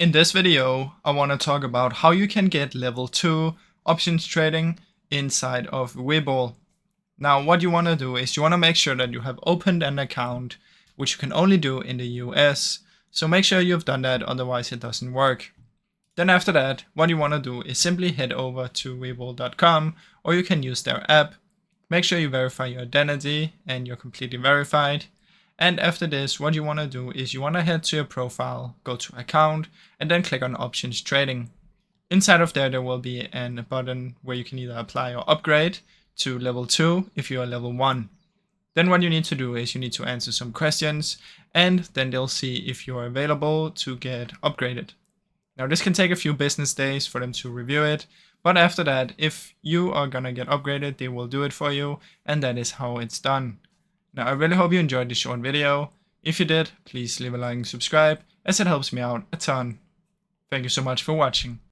In this video, I want to talk about how you can get level 2 options trading inside of Webull. Now, what you want to do is you want to make sure that you have opened an account, which you can only do in the US. So make sure you've done that, otherwise it doesn't work. Then after that, what you want to do is simply head over to webull.com, or you can use their app. Make sure you verify your identity and you're completely verified. And after this, what you want to do is you want to head to your profile, go to account, and then click on options trading. Inside of there will be a button where you can either apply or upgrade to level 2 if you are level 1. Then what you need to do is you need to answer some questions, and then they'll see if you are available to get upgraded. Now this can take a few business days for them to review it, but after that, if you are gonna get upgraded, they will do it for you, and that is how it's done. Now I really hope you enjoyed this short video. If you did, please leave a like and subscribe, as it helps me out a ton. Thank you so much for watching.